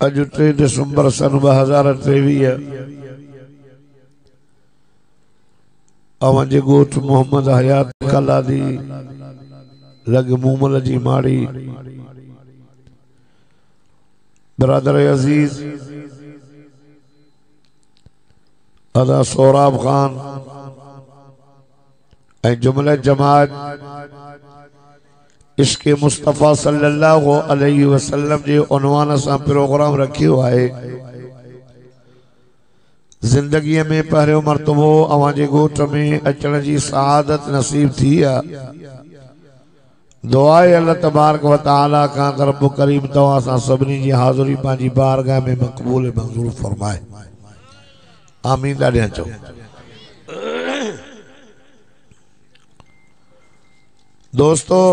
अज 3 दिसंबर सन 2023 अवंजे गोठ मोहम्मद हयात कलादी लग मूमल जी माड़ी बरादर अजीज अदा सोराब खान जुमले जमात इसके मुस्तफ़ा सल्लल्लाहु अलैहि वसल्लम जे उन्वान से प्रोग्राम रखियो है। जिंदगी में पहरियों मरतबो अवाजे गोठ में अचण जी सआदत नसीब थी है। दुआ अल्लाह तबारक व तआला का रब करीम तवा सा सबनी जी हाज़िरी पांजी बारगाह में मकबूल मंजूर फरमाए। आमीन। ॾाढियां चओ। दोस्तों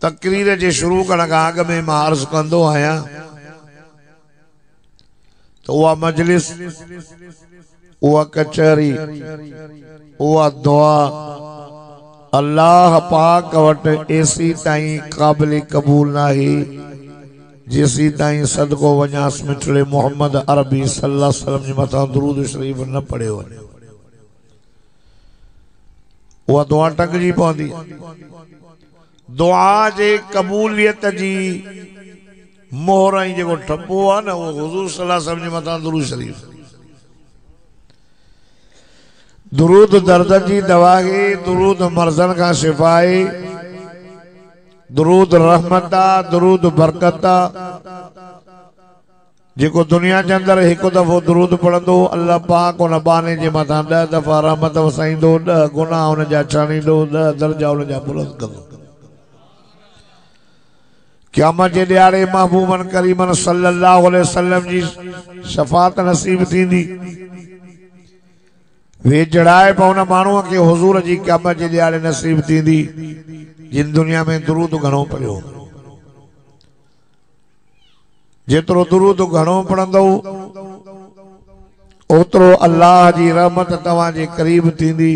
तकरीर जे शुरू करण खां अॻु में मां अर्ज़ कंदो आहियां तो उहा मजलिस, उहा कचहरी, उहा दुआ अल्लाह पाक वटि एसी ताईं क़ाबिल कबूल नाही जेसी ताईं सदको वञास मिठड़े मोहम्मद अरबी सल्लल्लाहु अलैहि वसल्लम जे मथां दुरूद शरीफ न पढ़ियो वञे। उहा दुआ टंगजी पवंदी। दुआ जे कबूलियत जी मोहर ऐं जेको ठपो आहे न उहो हुज़ूर सल्लल्लाहु अलैहि वसल्लम जे मथां दुरूद शरीफ। दुरूद दर्द जी दवा है, दुरूद मर्ज़न का शिफा है, दुरूद रहमत आ, दुरूद बरकत आ। जेको दुनिया के अंदर एक दफो दुरूद पढ़ंदो अल्लाह पाक उन बाने जे मथां 10 दफा रहमत वसाईंदो, 10 गुनाह उन जा छाणींदो, 10 दर्जा उन जा बुलंद कंदो। क़यामत जे ॾियारे महबूबन करीमन सल्लल्लाहु अलैहि वसल्लम जी शफाअत नसीब थींदी। वे जड़ाए पा उन माण्हूअ खे हुज़ूर जी क़यामत जे ॾियारे नसीब थींदी जिन दुनिया में दुरूद घणो पढ़ियो। जेतिरो दुरूद घणो पढ़ंदो ओतिरो अल्लाह जी रहमत तव्हां जे करीब थींदी।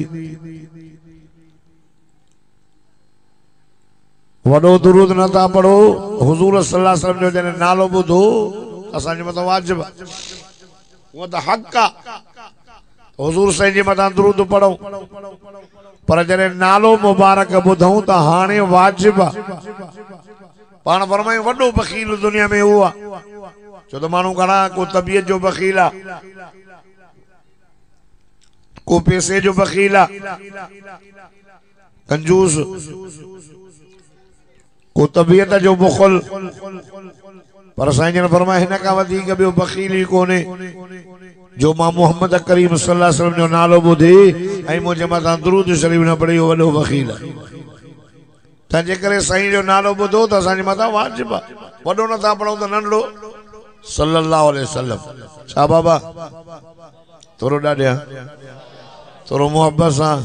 वॾो दुरूद नथा पढ़ो, हुज़ूर सल्लल्लाहु अलैहि वसल्लम जो जॾहिं नालो ॿुधो असांजे मथां वाजिब आहे, उहो त हक़ आहे हुज़ूर साईं जे मथां दुरूद पढ़ो, पर जॾहिं नालो मुबारक ॿुधूं त हाणे वाजिब आहे। पाण फरमायूं वॾो बख़ील दुनिया में उहो आहे, छो त माण्हू घणा को तबियत जो बख़ील आहे, को पैसे जो बख़ील आहे, कंजूस, को तबियत जो बुखल, पर साईं जन फरमाए हिन खां वधीक ॿियो बख़ील ई कोन्हे जो मां मोहम्मद करीम सल्लल्लाहु अलैहि वसल्लम जो नालो ॿुधे ऐं मुंहिंजे मथां दुरूद शरीफ न पढ़े, वॾो बख़ील आहे। तंहिंजे करे साईं जो नालो ॿुधो त असांजे मथां वाजिब आहे, वॾो नथा पढ़ूं त नंढड़ो सल्लल्लाहु अलैहि वसल्लम। छा बाबा थोरो ॾाढिया थोरो मोहब्बत सां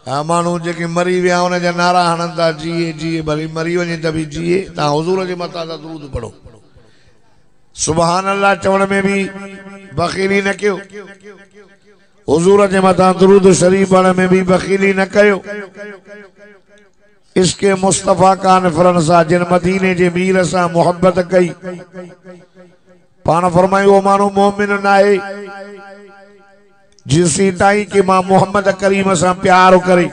हा माण्हू जेके मरी विया उन जा नारा हणनि था जिए जिए, भली मरी वञे त बि जिए। तव्हां हुज़ूर जे मथां था दुरूद पढ़ो, सुभान अल्लाह चवण में भी बख़ीली न कयो, हुज़ूर जे मथां दुरूद शरीफ पढ़ण में भी बख़ीली न कयो। इसके मुस्तफ़ा कान फरन सां जिन मदीने जे मीर सां मोहब्बत कई, पाण फरमायो वो माण्हू मोमिन न आहे जिसी ताईं कि मां मोहम्मद करीम सां प्यार करे।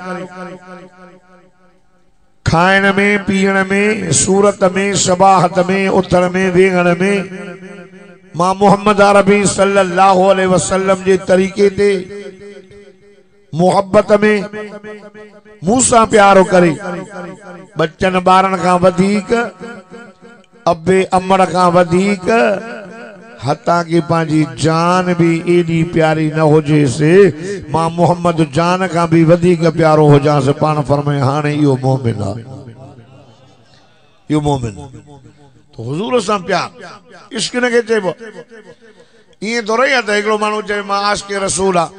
खाइण में, पीअण में, सूरत में, शबाहत में, उथण में, वेहण में मां मोहम्मद अरबी सल्लल्लाहु अलैहि वसल्लम जे तरीके ते मोहब्बत में मूसा प्यारो करे। बच्चन ॿारन खां वधीक, अबे अमड़ खां वधीक, हता कि पंहिंजी जान भी एडी प्यारी न हुजे से मां मोहम्मद जान खां भी वधीक प्यारो हुजांस। पाण फरमाए हाणे इहो मोमिन आहे, इहो मोमिन। तो हुज़ूर सां प्यार इश्क न के चइबो। ईअं थोरो ई आहे त हिकिड़ो माण्हू चए मां आशिक़ रसूल आहे,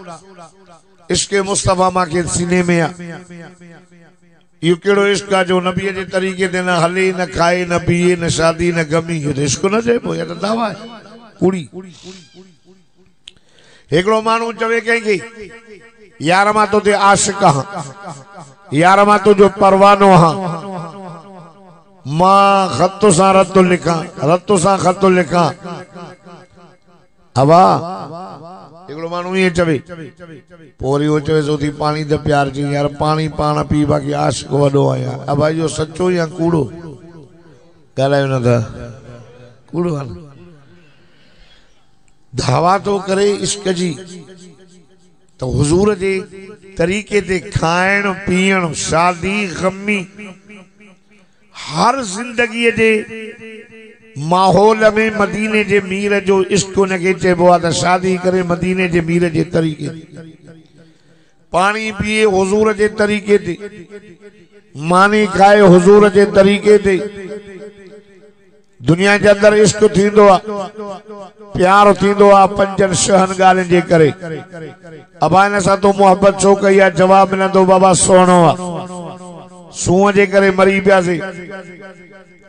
इश्क मुस्तफ़ा मां के सीने में आहे। इहो कहिड़ो इश्क आहे जो नबीअ जे तरीक़े ते न हले, न खाए, न पीए, न शादी, न गमी, इहो त इश्क न चइबो, इहा त दावा आहे कुड़ी। हिकिड़ो माण्हू चवे कंहिंखे यार मां तो ते आशिक़ आहियां, यार मां तुंहिंजो परवानो आहियां, मां ख़त सां रत लिखां, रत सां ख़त लिखां। हवा हिकिड़ो माण्हू ईअं चवे, पोइ वरी उहो चवे थो थी पाणी त प्यार जी, यार पाणी पाण पी बाक़ी आशिक़ वॾो आहियां। अब इहो सचो या कूड़ो ॻाल्हायो न था, कूड़ो आहे। दावा तो करे इश्क जी तो हुज़ूर जे तरीके ते खाइण पीअण, शादी गमी, हर जिंदगी जे माहौल में मदीने जे मीर जो इश्क उनके चइबो आहे। शादी करे मदीने जे मीर जे तरीके ते, पानी पिए हुज़ूर जे तरीके ते, मानी खाए हुज़ूर जे तरीके ते। दुनिया के अंदर इश्क थींदो आहे, प्यार थींदो आहे 5-6 ॻाल्हियुनि जे करे। अब हिन सां तो मोहब्बत छो कई आहे? जवाब मिलंदो बाबा सोणो आहे, सूअ जे करे मरी पियासीं।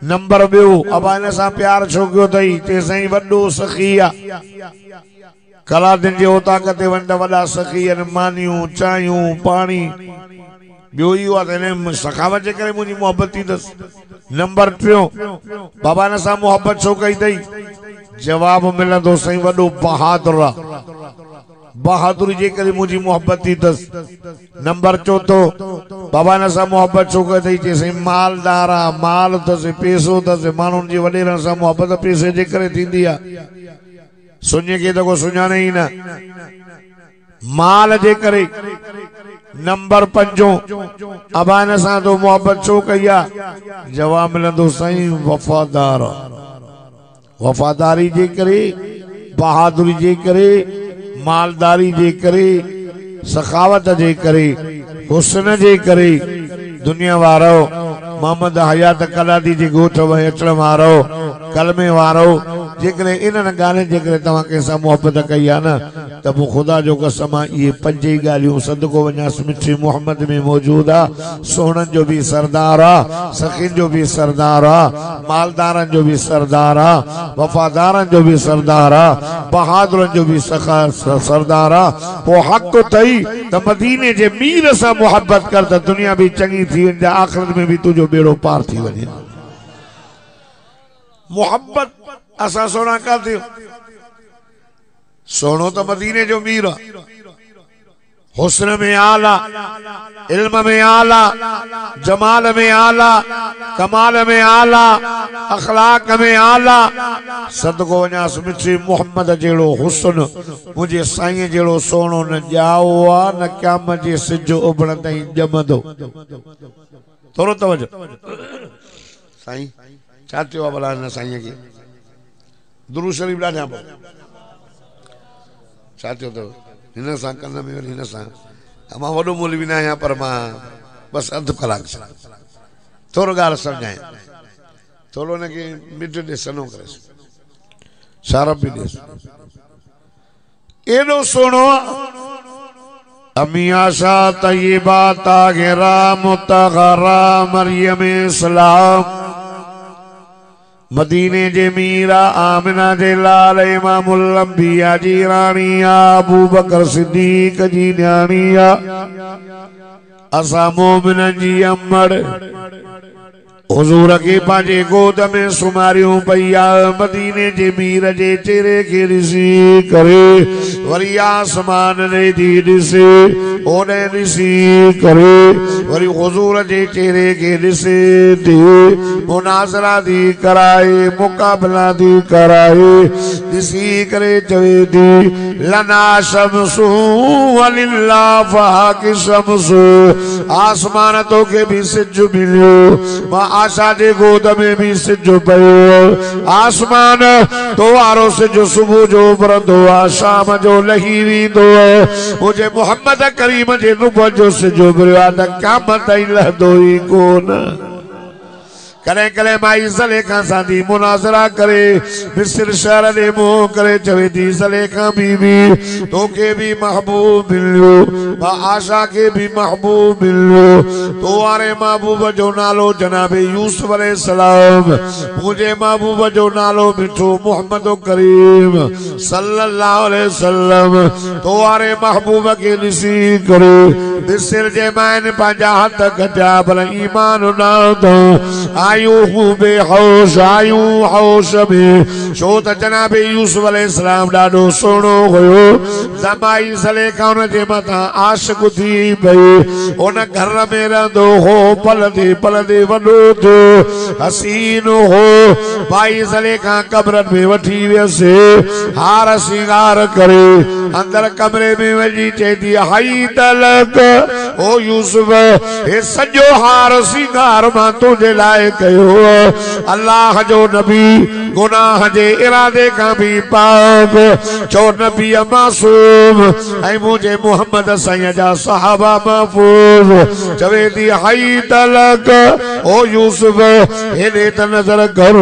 नंबर ॿियो अबा इन सां प्यार छो कयो अथई ते साईं वॾो सखी आहे कलादिन जे ओताक ते वञ त वॾा सखी आहिनि मानियूं चांहियूं पाणी ॿियो इहो आहे त हिन सखावत जे करे मुंहिंजी मोहबत थी अथसि। नंबर टियों बाबा हिन सां मोहबत छो कई अथई जवाब मिलंदो साईं वॾो बहादुर आहे बहादुरी जे करे मुंहिंजी मोहबत थी अथसि। नंबर चौथो बाबा हिन सां मोहबत छो कई अथई चई साईं मालदार आहे माल अथसि पैसो अथसि माण्हुनि जी वॾेरनि सां मोहबत पैसे जे करे थींदी आहे सुञे खे त को सुञाणे ई न माल जे करे। नंबर पंजो अबा हिन सां तो मोहबत छो कई आहे जवाब मिलंदो साईं वफादार वफादारी जे करे बहादुरी जे करे मालदारी जे करे सखावत जे करे हुस्न जे करे दुनिया वारो मोहम्मद हयात कलादी जे गोठ में अचण वारो कलमे वारो जेकॾहिं इन्हनि ॻाल्हियुनि जे करे तव्हां कंहिंसां मोहबत कई आहे न त पोइ ख़ुदा जो कसम आहे इहे पंज ई ॻाल्हियूं सदको वञासि मिठी मोहम्मद में मौजूद आहे। सोहणनि जो बि सरदार आहे सखियुनि जो बि सरदार आहे मालदारनि जो बि सरदार आहे वफ़ादारनि जो बि सरदार आहे बहादुरनि जो बि सरदार आहे। पोइ हक़ अथई त मदीने जे मीर सां मोहबत कर त दुनिया बि चङी थी वञे आख़िरत में बि तुंहिंजो बेड़ो पार थी वञे। मोहब्बत असां सोना का थियो सोनो तो मदीने जो मीर हुस्न में आला इल्म में आला जमाल में आला कमाल में आला अखलाक में आला सदको वञासि मिठी मोहम्मद जहिड़ो हुस्न मुंहिंजे साईं जहिड़ो सोनो न ॼाओ आहे न क़यामत जे सिज उभण ताईं ॼमंदो। थोरो तवजो साईं छा थियो आहे भला हिन साईं खे दुरूद शरीफ ॾाढा छा थियो अथव हिन सां कन में वरी हिन सां मां वॾो मौलवी न आहियां पर मां बसि अधु कलाक सां थोरो ॻाल्हि सम्झाए थोरो हिनखे मिट ॾे सनो करेसि शारप बि ॾेसि एॾो सुहिणो अमी आशा तय्यबा ताहिरा मुतहरा मरियम सलाम मदीने जे मीरा आमिना जे लाल इमामुल अंबिया जी रानी अबू बकर सिद्दीक जी न्याणी असा मोमिननि जी अमड़ हुजूर के पांजे गोद में सुमारियों पईया मदीने जे मीर जे चेहरे के ॾिसी करे वरी आसमान ने दी ॾिसे ओने ॾिसी करे वरी हुजूर जे चेहरे के ॾिसे दी मुनाज़रा दी कराए मुकाबला दी कराए ॾिसी करे चवे दी लना शमसु वलिल्लाह फहाकि शमसु आसमान तो के भी सिज मिलियो आशा जे गोद में भी सिज पयो आसमान तो वारो सिज सुबह जो उभरंदो आहे शाम जो लही वेंदो मुझे मोहम्मद करीम जे नुबुवत जो सिज उभरियो आहे त क़यामत ताईं लहंदो ई कोन। करें करें माई ज़लेखा सादी मुनाज़रा करे मिस्र शहर दे मुंह करे चवे दी ज़लेखा बीबी तो के भी महबूब मिलियो बा आशा के भी महबूब मिलियो तो वारे महबूब जो नालो जनाबे यूसुफ अलैहिस्सलाम मुझे महबूब जो नालो मिठो मोहम्मद करीम सल्लल्लाहु अलैहि वसल्लम तो वारे महबूब के ॾिसी करे मिस्र जे माइन पंहिंजा हथ कटिया भला ईमान ना तो आयू बेहोश आयू होश में छो त जनाबे यूसुफ अलैहिस्सलाम ॾाढो सुहिणो हुयो ज़माई ज़लेखा उन जे मथां आशिक़ थी पई उन घर में रहंदो हो पलदे पलदे वॾो थियो हसीन हो भाई ज़लेखा कब्रनि में वठी वियसि हार सिंगार करे अंदर कमरे में वञी चए थी हाई तलक ओ यूसुफ हे सॼो हार सिंगार मां तुंहिंजे लाइ कयो अल्लाह जो नबी गुनाह जे इरादे का भी पाक जो नबी मासूम ऐं मुझे मोहम्मद साईं जा सहाबा महफूज चवे थी हाई तलक ओ यूसुफ हेॾे त नज़र कर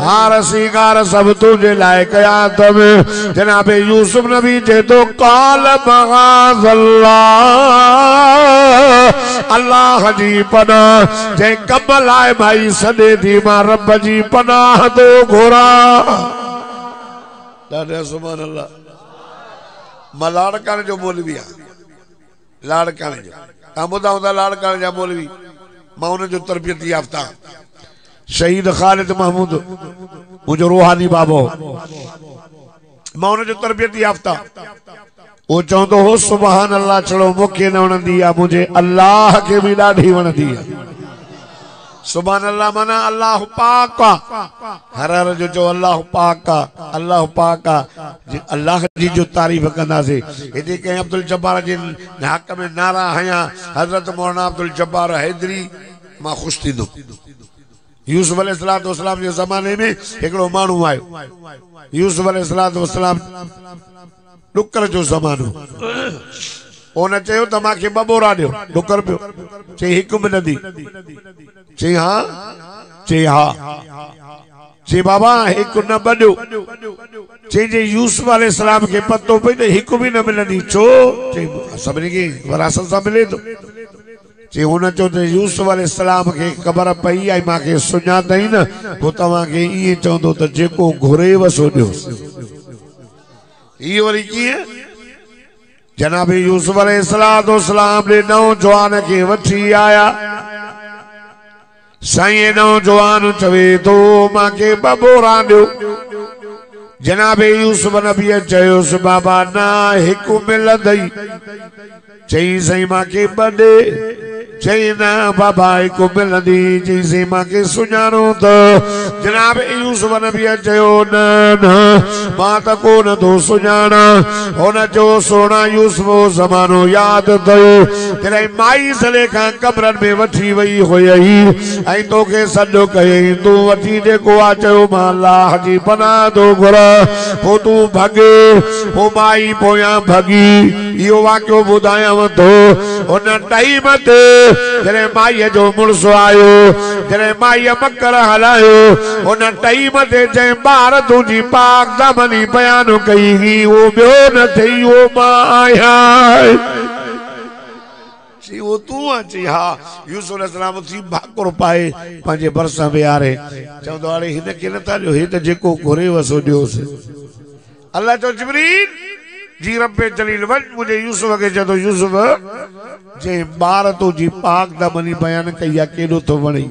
हार सिंगार सब तुंहिंजे लाइ कया अथमि जनाबे यूसुफ नबी चए थो काल मग़ाज़ल्लाह अल्लाह जी पनाह जे कमल आए भाई सदे दी मां रब जी पनाह तो घोरा दादा सुभान अल्लाह मां लाड़काने जो मौलवी आ लाड़काने जो ता ॿुधा हूंदा लाड़काने जा मौलवी मां उन जो तरबियत याफ्ता शहीद खालिद महमूद मुझे रूहानी बाबो मां उन जो तरबियत याफ्ता वो चवंदो हो सुभान अल्लाह चलो मूंखे न वणंदी आहे मुझे अल्लाह के भी ॾाढी वणंदी आहे सुभान अल्लाह माना अल्लाह पाक हर हर जो चो अल्लाह पाक अल्लाह जी जो तारीफ कंदासीं हेॾे कंहिं अब्दुल जब्बार जे हक़ में नारा हया हज़रत मौलाना अब्दुल जब्बार हैदरी मां ख़ुशि थींदो यूसुफ अलैहिस्सलाम जे ज़माने में हिकिड़ो माण्हू आयो यूसुफ अलैहिस्सलाम डुकर जो ज़मानो उन चयो त मांखे ॿ बोरा ॾियो डुकर पियो चई हिकु बि न दी चई हा चई बाबा हिकु न ॿ ॾियो चई जे यूसुफ अलैहिस्सलाम खे पतो पई त हिकु बि न मिलंदी छो चई सभिनी खे विरासत सां मिले थो चई हुन चयो त यूसुफ अलैहिस्सलाम खे ख़बर पई ऐं मांखे सुञातई न पोइ तव्हांखे ईअं चवंदो त जेको घुरेव सो ॾियोसि ये वरी किए जनाब यूसुफ अलैहिस्सलाम ने नौजवान के वठी आया साईं नौजवान चवे तो मां के बबोरा दो जनाब यूसुफ नबी चयोसि बाबा ना हिकु मिलंदई चई साईं मां के बदे चई ना बाबा हिकु मिलंदी चई साईं मां के सुञाणो त जनाब यूसुफ नबी चयो न न मां त कोन थो सुञाणा हुन जो सोना यूसुफ ज़मानो यादि अथई जॾहिं माई सले खां कमरनि में वठी वई हुई ऐं तोखे सॾु कयई तूं वठी जेको आहे चयो मां अल्लाह जी पनाह थो घुरां पोइ तूं भॻे पोइ माई पोयां भॻी इहो वाक़ियो ॿुधायांव थो हुन टाइम ते जॾहिं माईअ जो मुड़ुस आयो जॾहिं माईअ मकर हलायो हुन टाइम ते जंहिं ॿार तुंहिंजी पाक दामनी बयानु कई हुई उहो ॿियो न थई उहो मां आहियां वो तू चई हा यूसुफ अलैहिस्सलाम थी भाकुर पाए पंहिंजे भरिसां विहारे चवंदो हाणे हिन खे नथा ॾियो हे त जेको घुरे वसो ॾियोसि अल्लाह चयो जिब्रील जी रब्बे जलील वञ मुंहिंजे यूसुफ खे चयो यूसुफ जे ॿार तुंहिंजी पाक दामनी बयान कई आहे केॾो थो वणे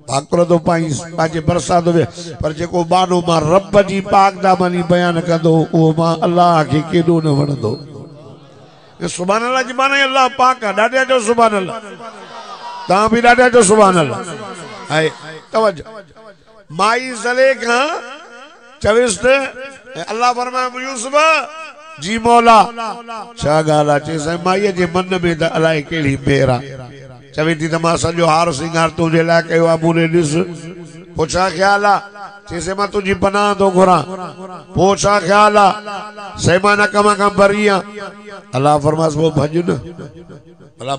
भाकुर तो पंहिंजे भरिसां थो विहे पर जेको बानो मां रब जी पाक दामनी बयान कंदो उहो मां अल्लाह खे केॾो न वणंदो सुभान अल्लाह जी माने अल्लाह पाक आहे ॾाढा जो सुभान अल्लाह तव्हां बि ॾाढा जो सुभान अल्लाह आहे तवज्जो माई ज़ले खां चविस त अल्लाह फरमाए यूसुफ जी मौला छा ॻाल्हि आहे चई साईं माईअ जे मन में त अलाए कहिड़ी मेर आहे चवे थी त मां सॼो हार सिंगार तुंहिंजे लाइ कयो आहे मूं ॾिस पोइ छा ख़्यालु आहे चईसि मां तुंहिंजी पनाह थो घुरां पोइ छा ख़्यालु आहे साईं मां न कम खां बरी आहियां अल्लाह फरमास पोइ भॼ न अल्लाह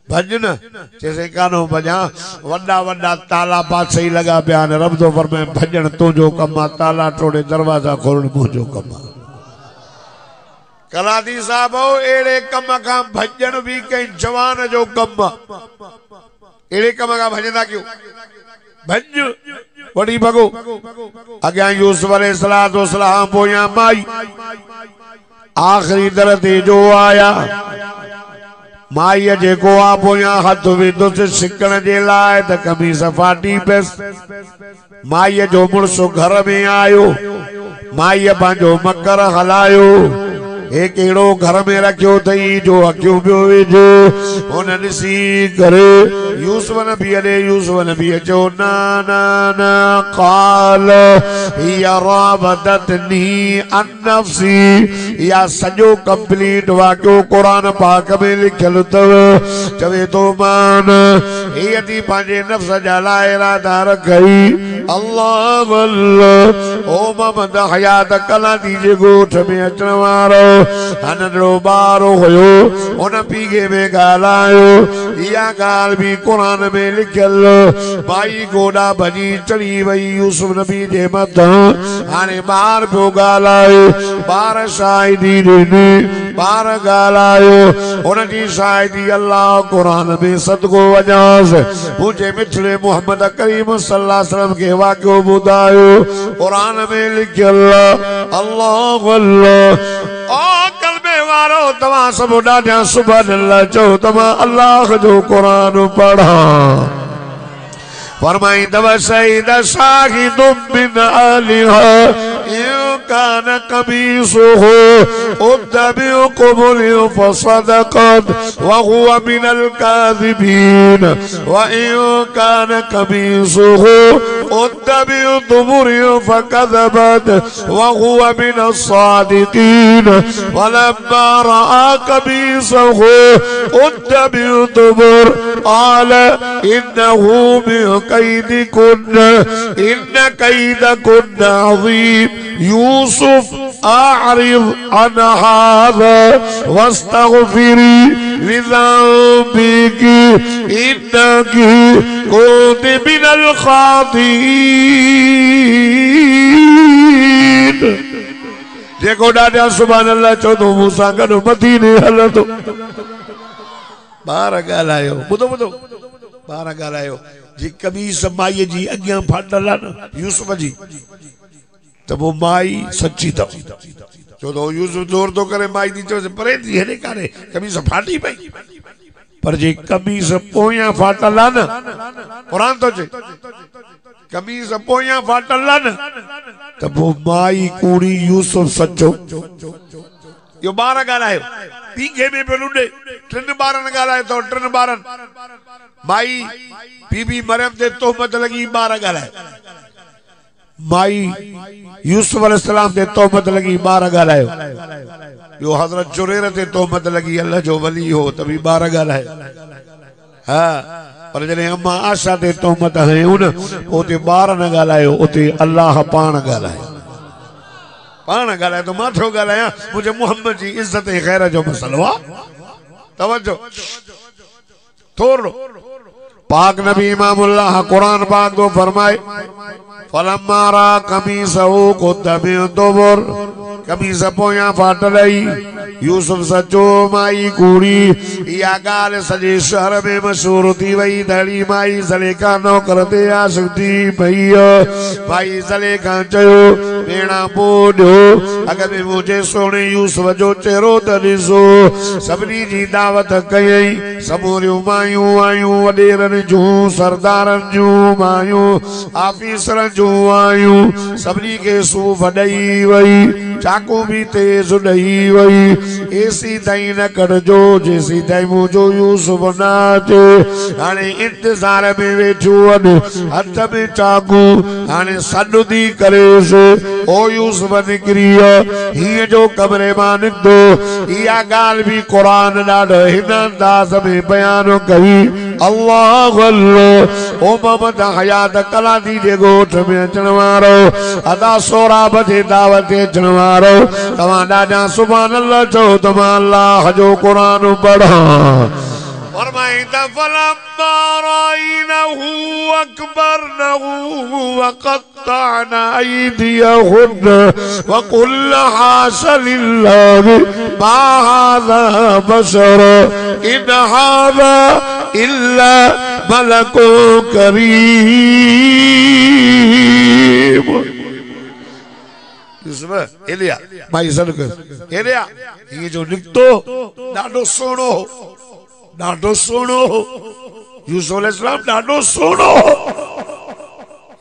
भॼ न चईसि कानो भॼां वॾा वॾा ताला पासे ई लॻा पिया आहिनि रब थो फरमाए भॼण तुंहिंजो कमु आहे ताला टोड़े दरवाज़ा खोलण मुंहिंजो कमु आहे कलादी साहब अहिड़े कम खां भॼण बि कंहिं जवान जो कमु आहे अहिड़े कम खां भॼंदा कयो भॼ वड़ी भॻो अॻियां यूसुफ अलैहिस्सलाम पोयां माई आख़िरी दर ते जो आया माईअ जेको आहे पोयां हथ विधुसि सिकण जे लाइ त कमीज़ फाटी पियसि माईअ जो मुड़ुस घर में आयो माईअ पंहिंजो मकर हलायो हे कहिड़ो घर में रखियो अथई जो अखियूं पियो विझ हुन ॾिसी करे यूसुफ नबी चयो न न न क़ाल हिया रावदतनी अन नफ्सी या सॼो कंप्लीट वाक़ियो क़ुरान पाक में लिखियलु अथव चवे थो मान हीअ थी पंहिंजे नफ़्स जा लाइ इरादा रखई अल्लाह अल्लाह ओ मोहम्मद हयात कलादी जे ॻोठ में अचण वारो नंढड़ो ॿार हुयो हुन पीगे में ॻाल्हायो इहा ॻाल्हि बि क़ुरान में लिखियल माई गोॾा भॼी चढ़ी वई यूसुफ नबी जे मथां हाणे ॿार पियो ॻाल्हाए ॿार शायदि ॾिनी बार गालायो उनकी शायदी अल्लाह कुरान में सदको वजास मुझे मिठड़े मोहम्मद करीम सल्लल्लाहु अलैहि वसल्लम के वाक़ो बुधायो कुरान में लिखे अल्लाह अल्लाह अल्लाह ओ कलमे वारो तमा सब डाढा सुभान अल्लाह चो तमा अल्लाह जो कुरान पढ़ा फरमाई दवा सईद शाहिदुम मिन आलिहा कान कमीसुहु उद्दबिउ कुबुलिउ फसदक़त व हुवा मिनल काज़िबीन व इन कान कमीसुहु उद्दबिउ दुबुरिउ फकज़बत व हुवा मिनस सादिक़ीन वलम्मा रआ कमीसुहु उद्दबिउ दुबुर क़ाल इन्नहु मिन कैदिकुन्न इन्न कैदकुन्न अज़ीम यूसुफ आरिज़ अन हाज़ा वस्तग़फ़िरी लिज़ंबिकी इन्नकी कुन्ति मिनल ख़ातिईन जेको ॾाढा सुभान अल्लाह चओ तो मूंसा गॾु मदीने हलंदो ॿार ॻाल्हायो ॿुधो ॿुधो ॿार ॻाल्हायो जी कमीज़ माईअ जी अॻियां फाटल आहे न यूसुफ जी तो वो माई सच्ची थो छो तो यूसुफ जोर तो करे माई दी चो परे थी हेॾे कारे कमीज़ फाटी पई पर जे कमीज़ पोयां फाटल आहे न कुरान तो चए कमीज़ पोयां फाटल आहे न तो वो माई कूड़ी यूसुफ सच्चो यो ॿार ॻाल्हायो पींघे में पियो लुॾे टिन ॿारनि ॻाल्हाए तो टिन ॿारनि माई बीबी मरियम ते तोहमत लगी ॿार ॻाल्हाए माई यूसुफ अलैहिस्सलाम ते तोहमत लगी ॿार ॻाल्हायो यो हज़रत जुरैर ते तोहमत लगी अल्लाह जो वली हो तभी ॿार ॻाल्हाए हाँ पर जॾहिं अम्मा आशा ते तोहमत हयूं न उते ॿार न ॻाल्हायो उते अल्लाह पाण ॻाल्हाए तो मां थो ॻाल्हायां मुझे मोहम्मद जी इज्जत ऐं ख़ैर जो मसलो आहे तवज्जो थोरो पाक नबी इमामुल्लाह कुरान पाक तो फरमाए फलम्मा रा कमीसहु कुद्द मिन दुबुर कमीज़ पोयां फाटल यूसुफ सचो माई कूड़ी या गाल सजे शहर में मशहूर थी वही धड़ी माई ज़लेखा नौकर ते आशिक़ थी पई भाई ज़लेखा चयो भेणा पोॾियो अॻ में मुझे सोने यूसुफ जो चेहरो त ॾिसो सभिनी जी दावत कयई समूरियूं मायूं आयूं वॾेरनि जूं सरदारनि जूं मायूं आफीसरनि जूं आयूं सभिनी खे सूफ़ ॾेई वई चाकू भी तेज ॾेई वई एसी ताईं न कढजो जेसी ताईं मुंहिंजो यूसुफ न अचे हाणे इंतज़ार में वेठियो वञ हथ में चाकू हाणे सॾु थी करेसि ओ यूसुफ निकिरी हीअं जो कमरे मां निकितो इहा ॻाल्हि भी क़ुरान ॾाढो हिन अंदाज़ में बयान कई अल्लाह अल्लाह ओ मोहम्मद हयात कलादी जे ॻोठ में अचण वारो अदा सोराब जे दावत ते अचण वारो तव्हां ॾाढा सुभान अल्लाह चओ तव्हां अल्लाह जो क़ुरान पढ़ा फरमाईंदा फलम्मा राइनहु अकबरनहु वक़त्तअना अयदियहुन वक़ुल्न हाश लिल्लाहि मा हाज़ा बशर इन हाज़ा इल्ला मलकुन करीम यूसुफ एलिया माई सदक एलिया ये जो निकतो ॾाढो सुहिणो यूसुफ अलैहिस्सलाम ॾाढो सुहिणो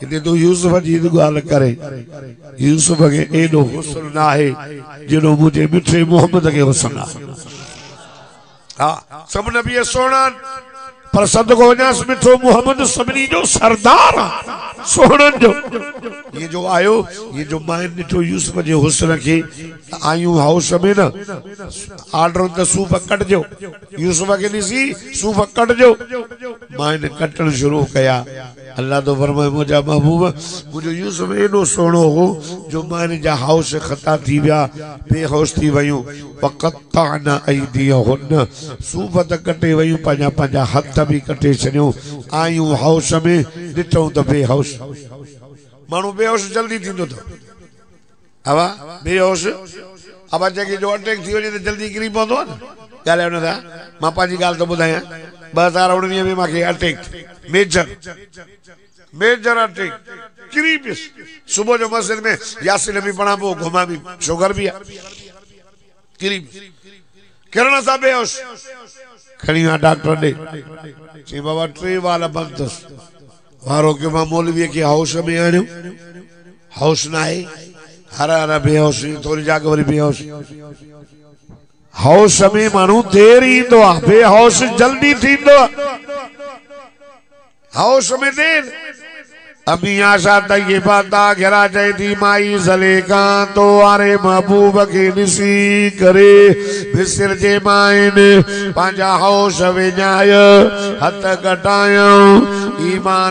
हिते तो यूसुफ जी ॻाल्हि करे यूसुफ खे एॾो हुस्न आहे जेॾो मुंहिंजे मिठे मोहम्मद खे हुस्न आहे हाँ सब नबी सुहिणा पर सदको वञास मिठो मोहम्मद सभिनी जो सरदार सोहणनि जो ये जो आयो ये जो माइन ॾिठो यूसुफ जे हुस्न खे आयूं हाउस में न ऑर्डर त सूफ़ कटजो यूसुफ खे ॾिसी सूफ़ कटजो माइन कटण शुरू कया अल्लाह तो फरमाए मुंहिंजा महबूब मुंहिंजो यूसुफ एॾो सुहिणो हो जो माइन जा हाउस ख़ता थी विया बेहोश थी वयूं वक़त्तअना अयदियहुन सूफ़ त कटे वयूं पंहिंजा पंहिंजा हथ भी कटे छॾियूं आयूं हाउस में ॾिठूं त बेहोश माण्हू बेहोश जल्दी थींदो अथव हवा बेहोश अब अचे की जो अटैक थी वञे त जल्दी किरी पवंदो आहे न ॻाल्हायो न था मां पंहिंजी ॻाल्हि थो ॿुधायां 2019 में मूंखे अटैक मेजर अटैक किरी पियुसि सुबुह जो मस्जिद में यासीन बि पढ़ा पोइ घुमा बि शुगर बि आहे किरी किरण सां बेहोश खणी विया डॉक्टर ॾे चई बाबा 3 वाल बंदि अथसि वारो के मां मौलवीअ खे हाउस में आणियो हाउस न आहे हर हर बेहोश थोरी जाग वरी बेहोश हाउस में माण्हू देरि ईंदो आहे बेहोश जल्दी थींदो हाउस में देर अभी आशा तय पाता घेरा चई थी माई सलेका तो आरे महबूब के ॾिसी करे बिसर जे माइन पंहिंजा हाउस विञाय हथ कटायो ईमान